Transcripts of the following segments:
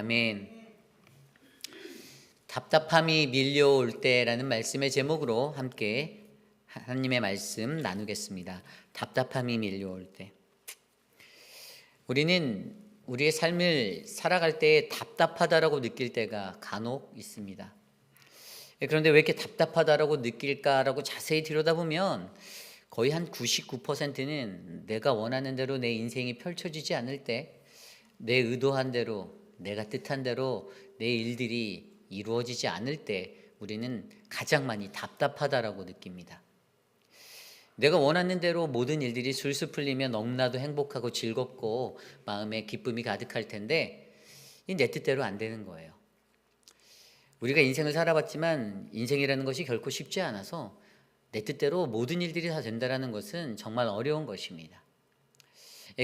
아멘. 답답함이 밀려올 때라는 말씀의 제목으로 함께 하나님의 말씀 나누겠습니다. 답답함이 밀려올 때. 우리는 우리의 삶을 살아갈 때 답답하다라고 느낄 때가 간혹 있습니다. 그런데 왜 이렇게 답답하다라고 느낄까라고 자세히 들여다보면 거의 한 99%는 내가 원하는 대로 내 인생이 펼쳐지지 않을 때, 내 의도한 대로, 내가 뜻한 대로 내 일들이 이루어지지 않을 때 우리는 가장 많이 답답하다라고 느낍니다. 내가 원하는 대로 모든 일들이 술술 풀리면 너무나도 행복하고 즐겁고 마음에 기쁨이 가득할 텐데 내 뜻대로 안 되는 거예요. 우리가 인생을 살아봤지만 인생이라는 것이 결코 쉽지 않아서 내 뜻대로 모든 일들이 다 된다는 것은 정말 어려운 것입니다.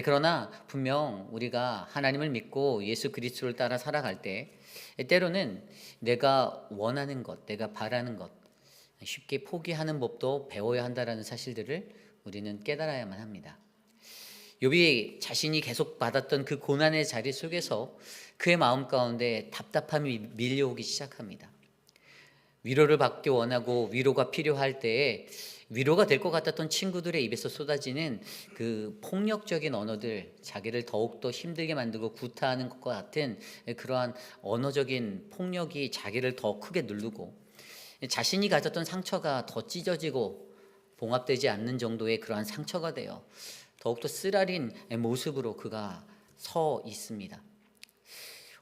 그러나 분명 우리가 하나님을 믿고 예수 그리스도를 따라 살아갈 때 때로는 내가 원하는 것, 내가 바라는 것 쉽게 포기하는 법도 배워야 한다는 사실들을 우리는 깨달아야만 합니다. 욥이 자신이 계속 받았던 그 고난의 자리 속에서 그의 마음 가운데 답답함이 밀려오기 시작합니다. 위로를 받기 원하고 위로가 필요할 때에 위로가 될 것 같았던 친구들의 입에서 쏟아지는 그 폭력적인 언어들, 자기를 더욱더 힘들게 만들고 구타하는 것과 같은 그러한 언어적인 폭력이 자기를 더 크게 누르고 자신이 가졌던 상처가 더 찢어지고 봉합되지 않는 정도의 그러한 상처가 되어 더욱더 쓰라린 모습으로 그가 서 있습니다.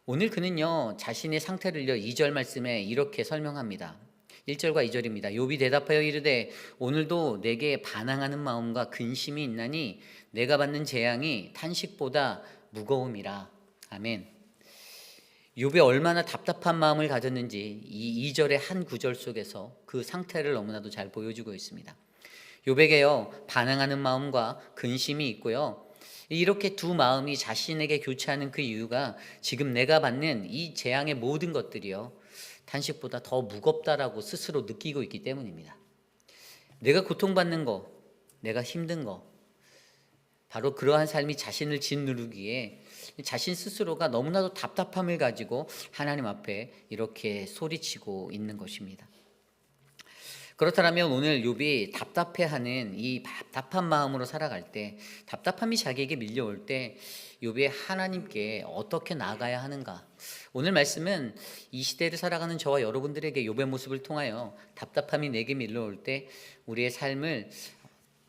오늘 그는요 자신의 상태를요 2절 말씀에 이렇게 설명합니다. 1절과 2절입니다. 욥이 대답하여 이르되 오늘도 내게 반항하는 마음과 근심이 있나니 내가 받는 재앙이 탄식보다 무거움이라. 아멘. 욥이 얼마나 답답한 마음을 가졌는지 이 2절의 한 구절 속에서 그 상태를 너무나도 잘 보여주고 있습니다. 욥에게요 반항하는 마음과 근심이 있고요. 이렇게 두 마음이 자신에게 교차하는 그 이유가 지금 내가 받는 이 재앙의 모든 것들이요 탄식보다 더 무겁다라고 스스로 느끼고 있기 때문입니다. 내가 고통받는 거, 내가 힘든 거, 바로 그러한 삶이 자신을 짓누르기에 자신 스스로가 너무나도 답답함을 가지고 하나님 앞에 이렇게 소리치고 있는 것입니다. 그렇다면 오늘 욥이 답답해하는 이 답답한 마음으로 살아갈 때, 답답함이 자기에게 밀려올 때 욥이 하나님께 어떻게 나아가야 하는가? 오늘 말씀은 이 시대를 살아가는 저와 여러분들에게 욥의 모습을 통하여 답답함이 내게 밀려올 때 우리의 삶을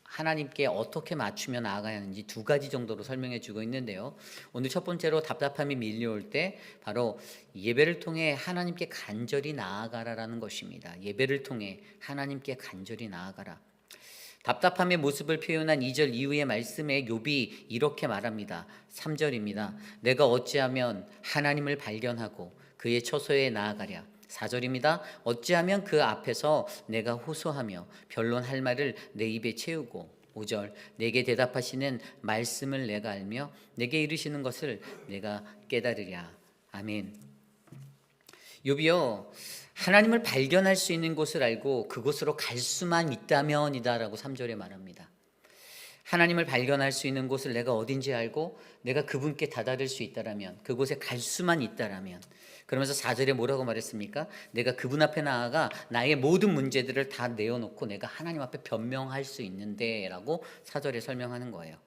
하나님께 어떻게 맞추며 나아가야 하는지 두 가지 정도로 설명해 주고 있는데요. 오늘 첫 번째로 답답함이 밀려올 때 바로 예배를 통해 하나님께 간절히 나아가라라는 것입니다. 예배를 통해 하나님께 간절히 나아가라. 답답함의 모습을 표현한 2절 이후의 말씀에 욥이 이렇게 말합니다. 3절입니다. 내가 어찌하면 하나님을 발견하고 그의 처소에 나아가랴. 4절입니다. 어찌하면 그 앞에서 내가 호소하며 변론할 말을 내 입에 채우고 5절 내게 대답하시는 말씀을 내가 알며 내게 이르시는 것을 내가 깨달으랴. 아멘. 욥이요 하나님을 발견할 수 있는 곳을 알고 그곳으로 갈 수만 있다면이다라고 3절에 말합니다. 하나님을 발견할 수 있는 곳을 내가 어딘지 알고 내가 그분께 다다를 수 있다라면, 그곳에 갈 수만 있다라면, 그러면서 4절에 뭐라고 말했습니까? 내가 그분 앞에 나아가 나의 모든 문제들을 다 내어놓고 내가 하나님 앞에 변명할 수 있는데 라고 4절에 설명하는 거예요.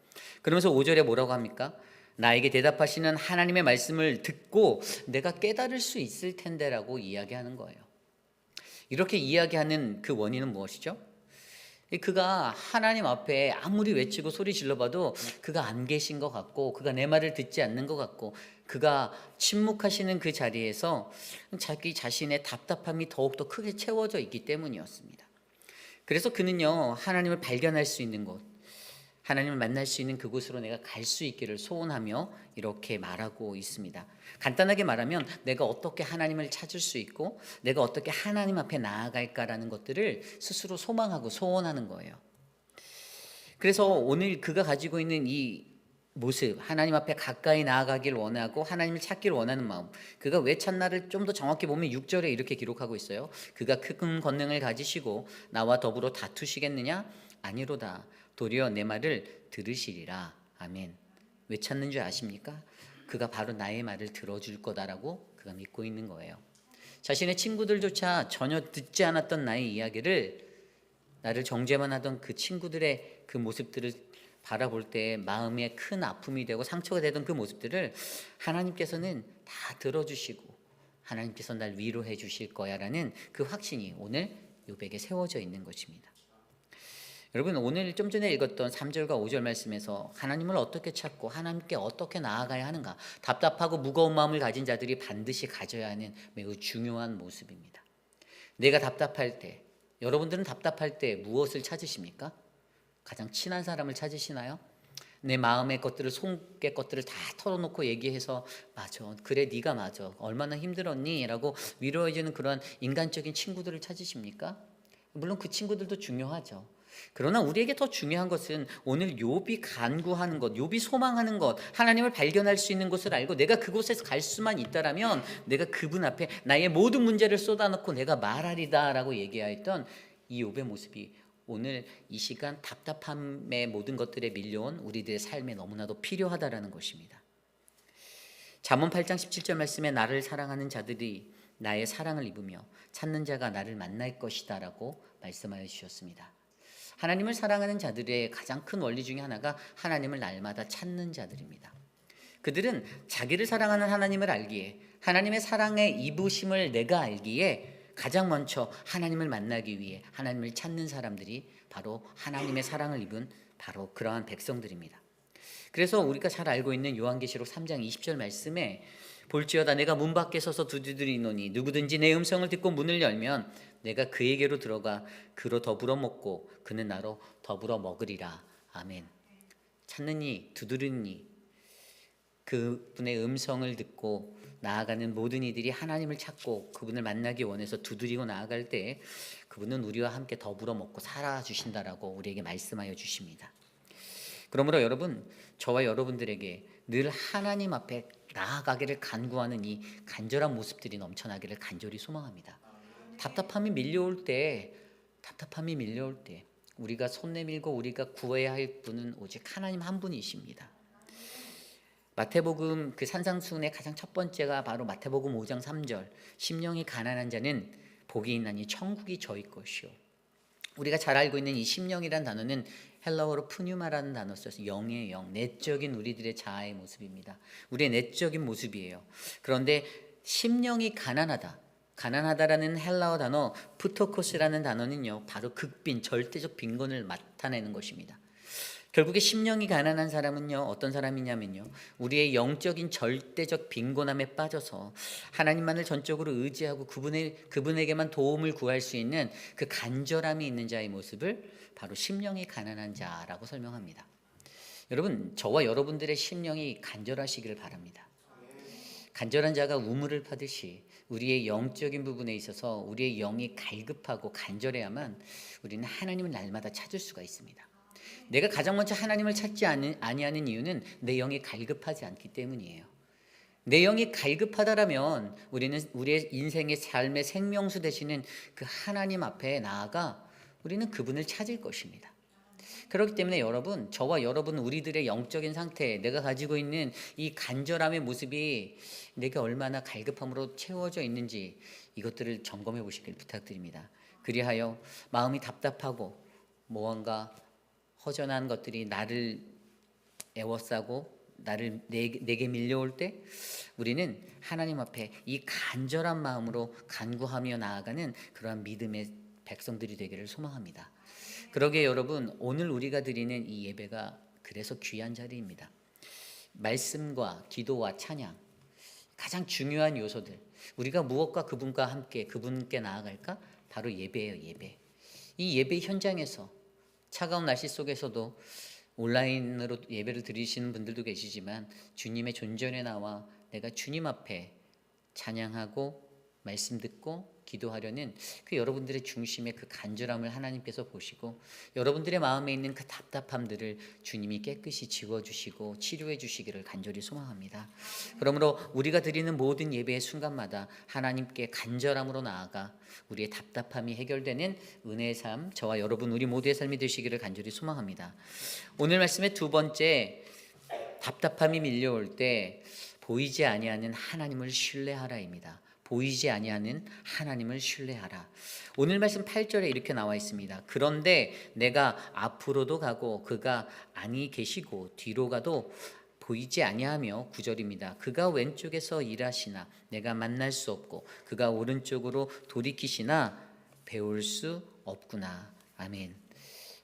그러면서 5절에 뭐라고 합니까? 나에게 대답하시는 하나님의 말씀을 듣고 내가 깨달을 수 있을 텐데 라고 이야기하는 거예요. 이렇게 이야기하는 그 원인은 무엇이죠? 그가 하나님 앞에 아무리 외치고 소리 질러봐도 그가 안 계신 것 같고 그가 내 말을 듣지 않는 것 같고 그가 침묵하시는 그 자리에서 자기 자신의 답답함이 더욱더 크게 채워져 있기 때문이었습니다. 그래서 그는요 하나님을 발견할 수 있는 곳, 하나님을 만날 수 있는 그곳으로 내가 갈 수 있기를 소원하며 이렇게 말하고 있습니다. 간단하게 말하면 내가 어떻게 하나님을 찾을 수 있고 내가 어떻게 하나님 앞에 나아갈까라는 것들을 스스로 소망하고 소원하는 거예요. 그래서 오늘 그가 가지고 있는 이 모습, 하나님 앞에 가까이 나아가길 원하고 하나님을 찾기를 원하는 마음, 그가 왜 찾나를 좀 더 정확히 보면 6절에 이렇게 기록하고 있어요. 그가 큰 권능을 가지시고 나와 더불어 다투시겠느냐? 아니로다. 도리어 내 말을 들으시리라. 아멘. 왜 찾는 줄 아십니까? 그가 바로 나의 말을 들어줄 거다라고 그가 믿고 있는 거예요. 자신의 친구들조차 전혀 듣지 않았던 나의 이야기를, 나를 정죄만 하던 그 친구들의 그 모습들을 바라볼 때 마음에 큰 아픔이 되고 상처가 되던 그 모습들을 하나님께서는 다 들어주시고 하나님께서 날 위로해 주실 거야라는 그 확신이 오늘 욥에게 세워져 있는 것입니다. 여러분, 오늘 좀 전에 읽었던 3절과 5절 말씀에서 하나님을 어떻게 찾고 하나님께 어떻게 나아가야 하는가, 답답하고 무거운 마음을 가진 자들이 반드시 가져야 하는 매우 중요한 모습입니다. 내가 답답할 때, 여러분들은 답답할 때 무엇을 찾으십니까? 가장 친한 사람을 찾으시나요? 내 마음의 것들을, 속의 것들을 다 털어놓고 얘기해서 맞아, 그래, 네가 맞아, 얼마나 힘들었니? 라고 위로해주는 그런 인간적인 친구들을 찾으십니까? 물론 그 친구들도 중요하죠. 그러나 우리에게 더 중요한 것은 오늘 욥이 간구하는 것, 욥이 소망하는 것, 하나님을 발견할 수 있는 것을 알고 내가 그곳에서 갈 수만 있다라면 내가 그분 앞에 나의 모든 문제를 쏟아놓고 내가 말하리다 라고 얘기하였던 이 욥의 모습이 오늘 이 시간 답답함의 모든 것들에 밀려온 우리들의 삶에 너무나도 필요하다라는 것입니다. 잠언 8장 17절 말씀에 나를 사랑하는 자들이 나의 사랑을 입으며 찾는 자가 나를 만날 것이다 라고 말씀하여 주셨습니다. 하나님을 사랑하는 자들의 가장 큰 원리 중에 하나가 하나님을 날마다 찾는 자들입니다. 그들은 자기를 사랑하는 하나님을 알기에, 하나님의 사랑의 입으심을 내가 알기에 가장 먼저 하나님을 만나기 위해 하나님을 찾는 사람들이 바로 하나님의 사랑을 입은 바로 그러한 백성들입니다. 그래서 우리가 잘 알고 있는 요한계시록 3장 20절 말씀에 볼지어다 내가 문 밖에 서서 두드리노니 누구든지 내 음성을 듣고 문을 열면 내가 그에게로 들어가 그로 더불어 먹고 그는 나로 더불어 먹으리라. 아멘. 찾느니, 두드리니, 그분의 음성을 듣고 나아가는 모든 이들이 하나님을 찾고 그분을 만나기 원해서 두드리고 나아갈 때 그분은 우리와 함께 더불어 먹고 살아주신다라고 우리에게 말씀하여 주십니다. 그러므로 여러분, 저와 여러분들에게 늘 하나님 앞에 나아가기를 간구하는 이 간절한 모습들이 넘쳐나기를 간절히 소망합니다. 답답함이 밀려올 때 우리가 손 내밀고 우리가 구해야 할 분은 오직 하나님 한 분이십니다. 마태복음 그 산상수훈의 가장 첫 번째가 바로 마태복음 5장 3절 심령이 가난한 자는 복이 있나니 천국이 저희 것이요. 우리가 잘 알고 있는 이 심령이란 단어는 헬라어로 푸뉴마라는 단어 써서 영의 영, 내적인 우리들의 자아의 모습입니다. 우리의 내적인 모습이에요. 그런데 심령이 가난하다라는 헬라어 단어 푸토코스라는 단어는요, 바로 극빈, 절대적 빈곤을 나타내는 것입니다. 결국에 심령이 가난한 사람은요, 어떤 사람이냐면요, 우리의 영적인 절대적 빈곤함에 빠져서 하나님만을 전적으로 의지하고 그분에게만 도움을 구할 수 있는 그 간절함이 있는 자의 모습을 바로 심령이 가난한 자라고 설명합니다. 여러분, 저와 여러분들의 심령이 간절하시기를 바랍니다. 간절한 자가 우물을 파듯이 우리의 영적인 부분에 있어서 우리의 영이 갈급하고 간절해야만 우리는 하나님을 날마다 찾을 수가 있습니다. 내가 가장 먼저 하나님을 찾지 아니하는 이유는 내 영이 갈급하지 않기 때문이에요. 내 영이 갈급하다라면 우리는 우리의 인생의 삶의 생명수 되시는 그 하나님 앞에 나아가 우리는 그분을 찾을 것입니다. 그렇기 때문에 여러분, 저와 여러분 우리들의 영적인 상태, 내가 가지고 있는 이 간절함의 모습이 내가 얼마나 갈급함으로 채워져 있는지 이것들을 점검해 보시길 부탁드립니다. 그리하여 마음이 답답하고 무언가 허전한 것들이 나를 애워싸고 내게 밀려올 때 우리는 하나님 앞에 이 간절한 마음으로 간구하며 나아가는 그러한 믿음의 백성들이 되기를 소망합니다. 그러기에 여러분, 오늘 우리가 드리는 이 예배가 그래서 귀한 자리입니다. 말씀과 기도와 찬양, 가장 중요한 요소들, 우리가 무엇과 그분과 함께 그분께 나아갈까? 바로 예배예요. 예배. 이 예배 현장에서 차가운 날씨 속에서도 온라인으로 예배를 드리시는 분들도 계시지만 주님의 존전에 나와 내가 주님 앞에 찬양하고 말씀 듣고 기도하려는 그 여러분들의 중심의 그 간절함을 하나님께서 보시고 여러분들의 마음에 있는 그 답답함들을 주님이 깨끗이 지워주시고 치료해 주시기를 간절히 소망합니다. 그러므로 우리가 드리는 모든 예배의 순간마다 하나님께 간절함으로 나아가 우리의 답답함이 해결되는 은혜의 삶, 저와 여러분 우리 모두의 삶이 되시기를 간절히 소망합니다. 오늘 말씀의 두 번째, 답답함이 밀려올 때 보이지 아니하는 하나님을 신뢰하라입니다. 보이지 아니하는 하나님을 신뢰하라. 오늘 말씀 8절에 이렇게 나와 있습니다. 그런데 내가 앞으로도 가고 그가 아니 계시고 뒤로 가도 보이지 아니하며 9절입니다. 그가 왼쪽에서 일하시나 내가 만날 수 없고 그가 오른쪽으로 돌이키시나 배울 수 없구나. 아멘.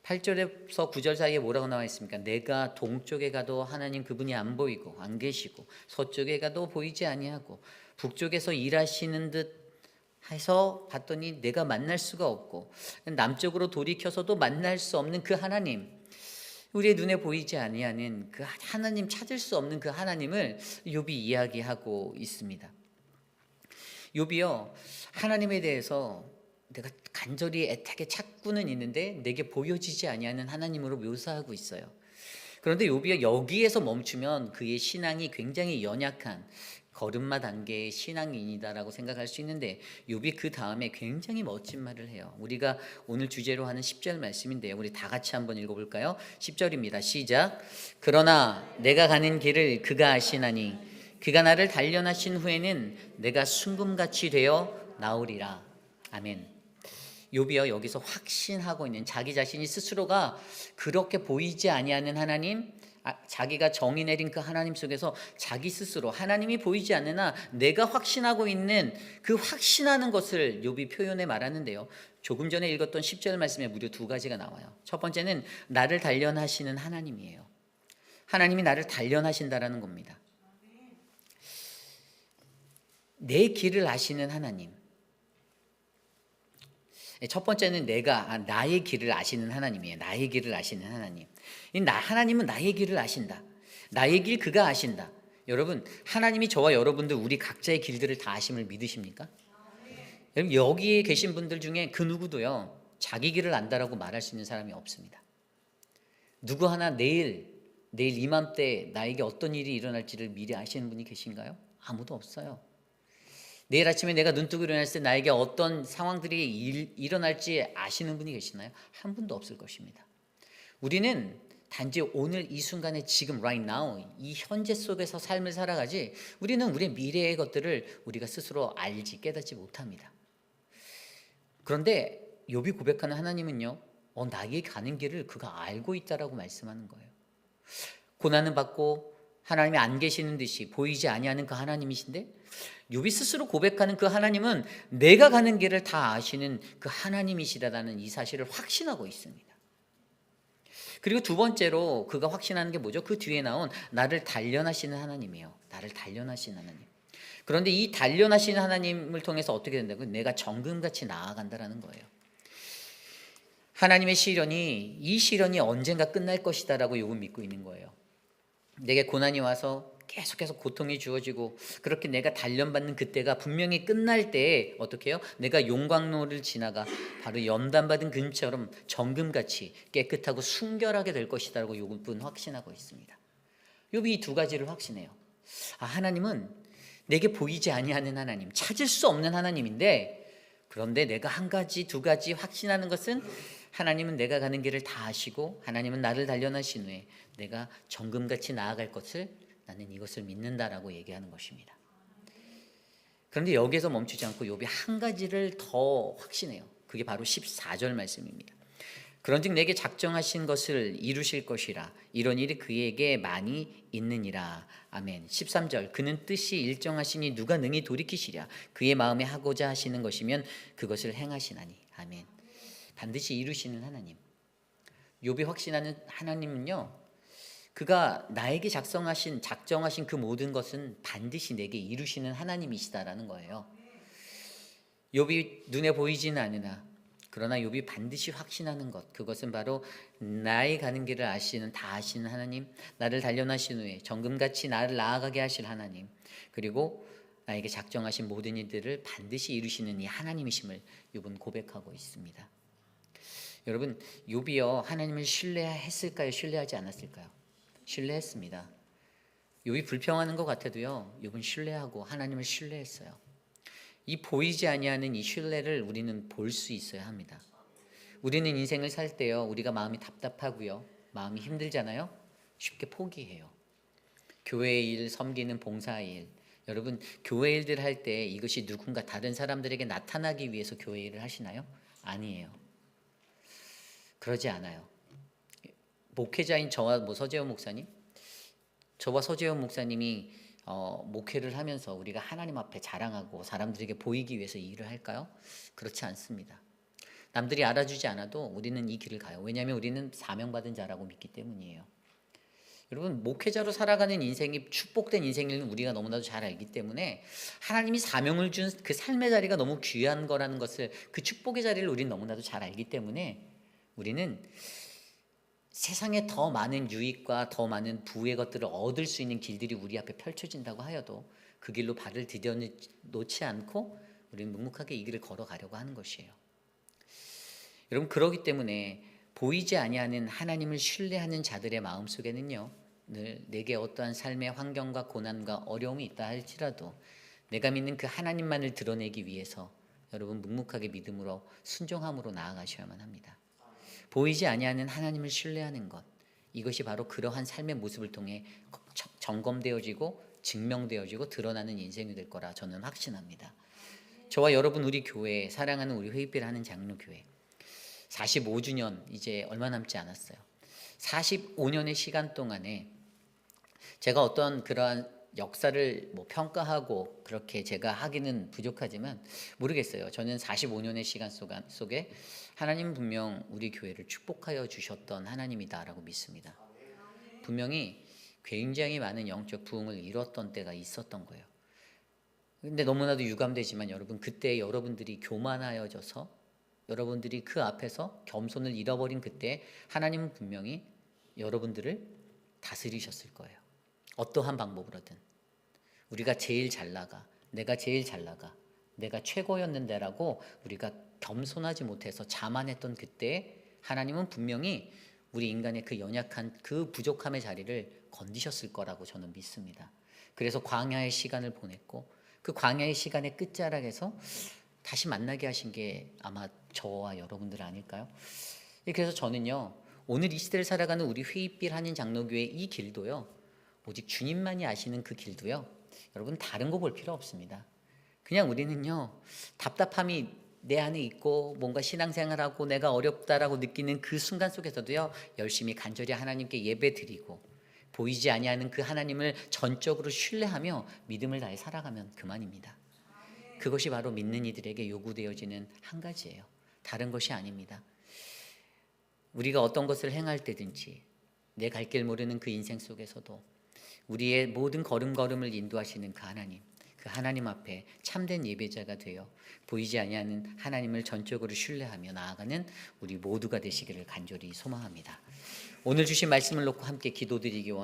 8절에서 9절 사이에 뭐라고 나와 있습니까? 내가 동쪽에 가도 하나님 그분이 안 보이고 안 계시고 서쪽에 가도 보이지 아니하고 북쪽에서 일하시는 듯 해서 봤더니 내가 만날 수가 없고 남쪽으로 돌이켜서도 만날 수 없는 그 하나님, 우리의 눈에 보이지 아니하는 그 하나님, 찾을 수 없는 그 하나님을 욥이 이야기하고 있습니다. 욥이요, 하나님에 대해서 내가 간절히 애타게 찾고는 있는데 내게 보여지지 아니하는 하나님으로 묘사하고 있어요. 그런데 욥이 여기에서 멈추면 그의 신앙이 굉장히 연약한 걸음마 단계의 신앙인이다라고 생각할 수 있는데, 욥이 그 다음에 굉장히 멋진 말을 해요. 우리가 오늘 주제로 하는 10절 말씀인데요, 우리 다 같이 한번 읽어볼까요? 10절입니다. 시작. 그러나 내가 가는 길을 그가 아시나니 그가 나를 단련하신 후에는 내가 순금같이 되어 나오리라. 아멘. 욥이요, 여기서 확신하고 있는 자기 자신이 스스로가 그렇게 보이지 아니하는 하나님, 자기가 정의 내린 그 하나님 속에서 자기 스스로 하나님이 보이지 않으나 내가 확신하고 있는 그 확신하는 것을 욥이 표현해 말하는데요, 조금 전에 읽었던 10절 말씀에 무려 두 가지가 나와요. 첫 번째는 나를 단련하시는 하나님이에요. 하나님이 나를 단련하신다라는 겁니다. 내 길을 아시는 하나님. 첫 번째는 나의 길을 아시는 하나님이에요. 나의 길을 아시는 하나님. 하나님은 나의 길을 아신다. 나의 길 그가 아신다. 여러분, 하나님이 저와 여러분들 우리 각자의 길들을 다 아심을 믿으십니까? 여러분, 여기에 계신 분들 중에 그 누구도요, 자기 길을 안다라고 말할 수 있는 사람이 없습니다. 누구 하나 내일 이맘때 나에게 어떤 일이 일어날지를 미리 아시는 분이 계신가요? 아무도 없어요. 내일 아침에 내가 눈뜨고 일어났을 때 나에게 어떤 상황들이 일어날지 아시는 분이 계시나요? 한 분도 없을 것입니다. 우리는 단지 오늘 이 순간에 지금 right now 이 현재 속에서 삶을 살아가지, 우리는 우리의 미래의 것들을 우리가 스스로 알지 깨닫지 못합니다. 그런데 욥이 고백하는 하나님은요, 나에게 가는 길을 그가 알고 있다라고 말씀하는 거예요. 고난을 받고 하나님이 안 계시는 듯이 보이지 아니하는 그 하나님이신데, 욥이 스스로 고백하는 그 하나님은 내가 가는 길을 다 아시는 그 하나님이시다라는 이 사실을 확신하고 있습니다. 그리고 두 번째로 그가 확신하는 게 뭐죠? 그 뒤에 나온 나를 단련하시는 하나님이에요. 나를 단련하시는 하나님. 그런데 이 단련하시는 하나님을 통해서 어떻게 된다고요? 내가 정금같이 나아간다라는 거예요. 하나님의 시련이, 이 시련이 언젠가 끝날 것이다라고 욥은 믿고 있는 거예요. 내게 고난이 와서 계속해서 고통이 주어지고 그렇게 내가 단련받는 그때가 분명히 끝날 때에 어떻게 해요? 내가 용광로를 지나가 바로 연단받은 금처럼 정금같이 깨끗하고 순결하게 될 것이다라고 욥은 확신하고 있습니다. 욥이 이 두 가지를 확신해요. 하나님은 내게 보이지 아니하는 하나님, 찾을 수 없는 하나님인데, 그런데 내가 한 가지 두 가지 확신하는 것은 하나님은 내가 가는 길을 다 아시고 하나님은 나를 단련하신 후에 내가 정금같이 나아갈 것을, 나는 이것을 믿는다라고 얘기하는 것입니다. 그런데 여기에서 멈추지 않고 욥이 한 가지를 더 확신해요. 그게 바로 14절 말씀입니다. 그런즉 내게 작정하신 것을 이루실 것이라 이런 일이 그에게 많이 있느니라. 아멘. 13절 그는 뜻이 일정하시니 누가 능히 돌이키시랴. 그의 마음에 하고자 하시는 것이면 그것을 행하시나니. 아멘. 반드시 이루시는 하나님. 욥이 확신하는 하나님은요, 그가 나에게 작정하신 그 모든 것은 반드시 내게 이루시는 하나님이시다라는 거예요. 욥이 눈에 보이지는 않으나, 그러나 욥이 반드시 확신하는 것, 그것은 바로 나의 가는 길을 다 아시는 하나님, 나를 단련하신 후에 정금같이 나를 나아가게 하실 하나님, 그리고 나에게 작정하신 모든 일들을 반드시 이루시는 이 하나님이심을 욥은 고백하고 있습니다. 여러분, 욥이요, 하나님을 신뢰했을까요? 신뢰하지 않았을까요? 신뢰했습니다. 욥이 불평하는 것 같아도요, 욥은 신뢰하고 하나님을 신뢰했어요. 이 보이지 아니하는 이 신뢰를 우리는 볼 수 있어야 합니다. 우리는 인생을 살 때요, 우리가 마음이 답답하고요, 마음이 힘들잖아요. 쉽게 포기해요. 교회 일, 섬기는 봉사 일. 여러분, 교회 일들 할 때 이것이 누군가 다른 사람들에게 나타나기 위해서 교회 일을 하시나요? 아니에요. 그러지 않아요. 목회자인 저와 서재원 목사님, 저와 서재원 목사님이 목회를 하면서 우리가 하나님 앞에 자랑하고 사람들에게 보이기 위해서 이 일을 할까요? 그렇지 않습니다. 남들이 알아주지 않아도 우리는 이 길을 가요. 왜냐하면 우리는 사명받은 자라고 믿기 때문이에요. 여러분, 목회자로 살아가는 인생이 축복된 인생을 우리가 너무나도 잘 알기 때문에 하나님이 사명을 준 그 삶의 자리가 너무 귀한 거라는 것을, 그 축복의 자리를 우리는 너무나도 잘 알기 때문에 우리는 세상에 더 많은 유익과 더 많은 부의 것들을 얻을 수 있는 길들이 우리 앞에 펼쳐진다고 하여도 그 길로 발을 디뎌놓지 않고 우리는 묵묵하게 이 길을 걸어가려고 하는 것이에요. 여러분, 그러기 때문에 보이지 아니하는 하나님을 신뢰하는 자들의 마음속에는요, 늘 내게 어떠한 삶의 환경과 고난과 어려움이 있다 할지라도 내가 믿는 그 하나님만을 드러내기 위해서 여러분 묵묵하게 믿음으로 순종함으로 나아가셔야만 합니다. 보이지 아니하는 하나님을 신뢰하는 것, 이것이 바로 그러한 삶의 모습을 통해 점검되어지고 증명되어지고 드러나는 인생이 될 거라 저는 확신합니다. 저와 여러분, 우리 교회, 사랑하는 우리 회입비를 하는 장로교회 45주년 이제 얼마 남지 않았어요. 45년의 시간 동안에 제가 어떤 그러한 역사를 평가하고 그렇게 제가 하기는 부족하지만 모르겠어요. 저는 45년의 시간 속에 하나님은 분명 우리 교회를 축복하여 주셨던 하나님이다라고 믿습니다. 분명히 굉장히 많은 영적 부흥을 이뤘던 때가 있었던 거예요. 근데 너무나도 유감되지만 여러분, 그때 여러분들이 교만하여져서 여러분들이 그 앞에서 겸손을 잃어버린 그때 하나님은 분명히 여러분들을 다스리셨을 거예요. 어떠한 방법으로든 우리가 제일 잘 나가, 내가 제일 잘 나가, 내가 최고였는데라고 우리가 겸손하지 못해서 자만했던 그때 하나님은 분명히 우리 인간의 그 연약한 그 부족함의 자리를 건디셨을 거라고 저는 믿습니다. 그래서 광야의 시간을 보냈고 그 광야의 시간의 끝자락에서 다시 만나게 하신 게 아마 저와 여러분들 아닐까요? 그래서 저는요, 오늘 이 시대를 살아가는 우리 회입빌 한인 장로교회 이 길도요, 오직 주님만이 아시는 그 길도요, 여러분 다른 거 볼 필요 없습니다. 그냥 우리는요, 답답함이 내 안에 있고 뭔가 신앙생활하고 내가 어렵다라고 느끼는 그 순간 속에서도요, 열심히 간절히 하나님께 예배드리고 보이지 아니하는 그 하나님을 전적으로 신뢰하며 믿음을 다해 살아가면 그만입니다. 그것이 바로 믿는 이들에게 요구되어지는 한 가지예요. 다른 것이 아닙니다. 우리가 어떤 것을 행할 때든지 내 갈 길 모르는 그 인생 속에서도 우리의 모든 걸음걸음을 인도하시는 그 하나님 앞에 참된 예배자가 되어 보이지 아니하는 하나님을 전적으로 신뢰하며 나아가는 우리 모두가 되시기를 간절히 소망합니다. 오늘 주신 말씀을 놓고 함께 기도드리기 원합니다.